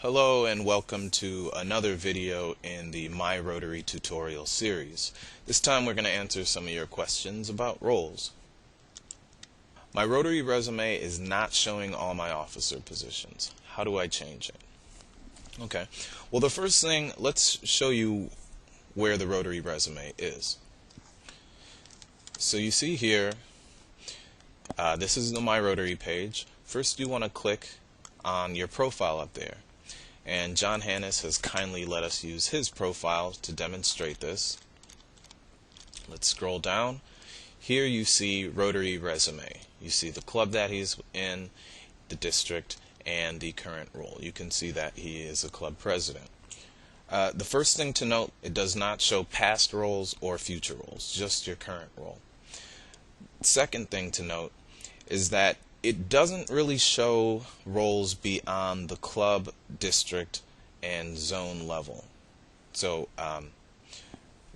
Hello and welcome to another video in the My Rotary tutorial series. This time we're going to answer some of your questions about roles. My Rotary resume is not showing all my officer positions. How do I change it? Okay, well the first thing, let's show you where the Rotary resume is. So you see here, this is the My Rotary page. First you want to click on your profile up there. And John Hannes has kindly let us use his profile to demonstrate this. Let's scroll down. Here you see Rotary resume. You see the club that he's in, the district, and the current role. You can see that he is a club president. The first thing to note, it does not show past roles or future roles, just your current role. Second thing to note is that it doesn't really show roles beyond the club, district, and zone level. So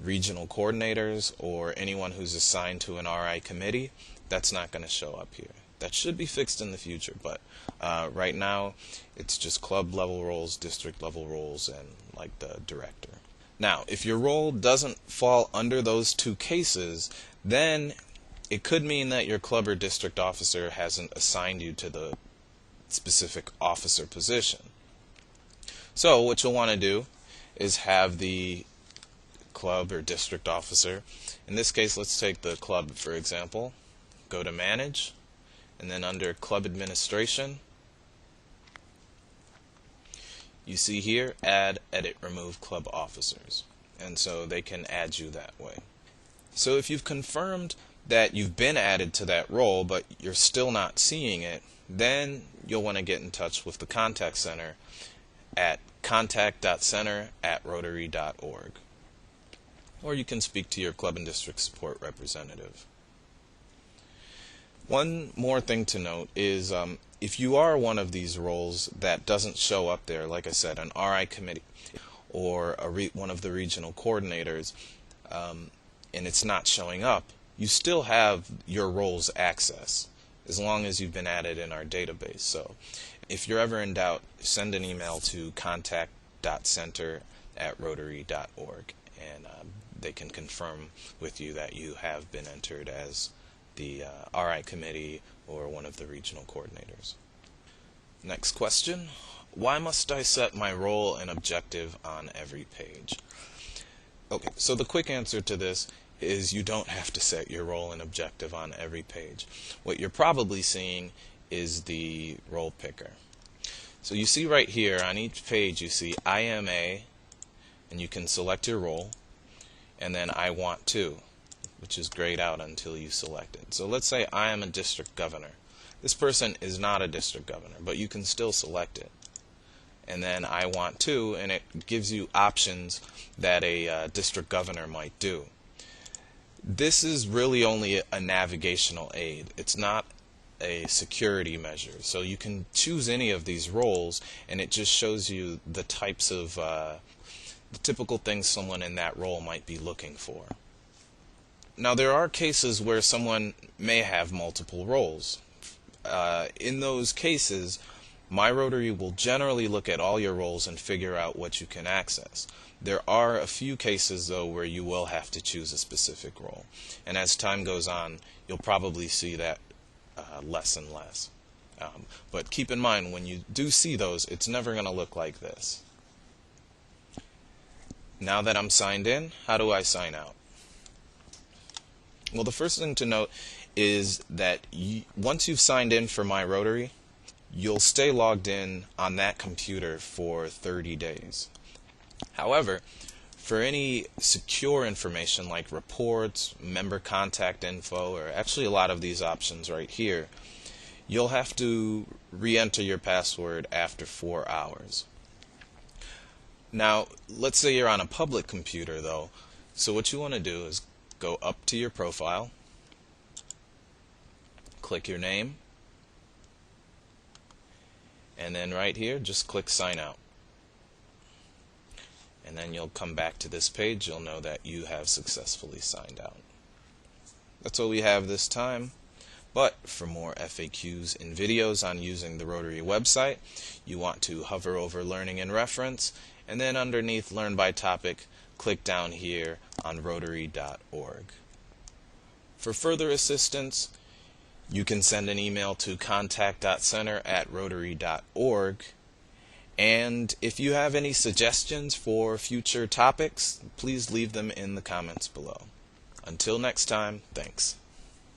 regional coordinators or anyone who's assigned to an RI committee, that's not going to show up here. That should be fixed in the future, but right now it's just club level roles, district level roles, and like the director. Now, if your role doesn't fall under those two cases, then it could mean that your club or district officer hasn't assigned you to the specific officer position. So what you'll want to do is have the club or district officer, in this case let's take the club for example, go to Manage, and then under Club Administration, you see here Add, Edit, Remove Club Officers, and so they can add you that way. So if you've confirmed that you've been added to that role but you're still not seeing it, then you'll want to get in touch with the contact center at contact.center@rotary.org, or you can speak to your club and district support representative. One more thing to note is if you are one of these roles that doesn't show up there, like I said, an RI committee or one of the regional coordinators, and it's not showing up, you still have your role's access as long as you've been added in our database. So if you're ever in doubt, send an email to contact.center@rotary.org, and they can confirm with you that you have been entered as the RI committee or one of the regional coordinators. Next question, why must I set my role and objective on every page? Okay, so the quick answer to this is you don't have to set your role and objective on every page. What you're probably seeing is the role picker. So you see right here on each page you see I am a, and you can select your role, and then I want to, which is grayed out until you select it. So let's say I am a district governor. This person is not a district governor, but you can still select it. And then I want to, and it gives you options that a district governor might do. This is really only a navigational aid. It's not a security measure. So you can choose any of these roles, and it just shows you the types of the typical things someone in that role might be looking for. Now there are cases where someone may have multiple roles. In those cases, My Rotary will generally look at all your roles and figure out what you can access. There are a few cases though where you will have to choose a specific role, and as time goes on you'll probably see that less and less. But keep in mind, when you do see those, it's never going to look like this. Now that I'm signed in, how do I sign out? Well, the first thing to note is that once you've signed in for My Rotary, you'll stay logged in on that computer for 30 days. However, for any secure information like reports, member contact info, or actually a lot of these options right here, you'll have to re-enter your password after 4 hours. Now, let's say you're on a public computer though, so what you want to do is go up to your profile, click your name, and then right here just click sign out. And then you'll come back to this page. You'll know that you have successfully signed out. That's all we have this time. But for more FAQs and videos on using the Rotary website, you want to hover over Learning and Reference, and then underneath Learn by Topic, click down here on Rotary.org. For further assistance, you can send an email to contact.center@rotary.org. And if you have any suggestions for future topics, please leave them in the comments below. Until next time, thanks.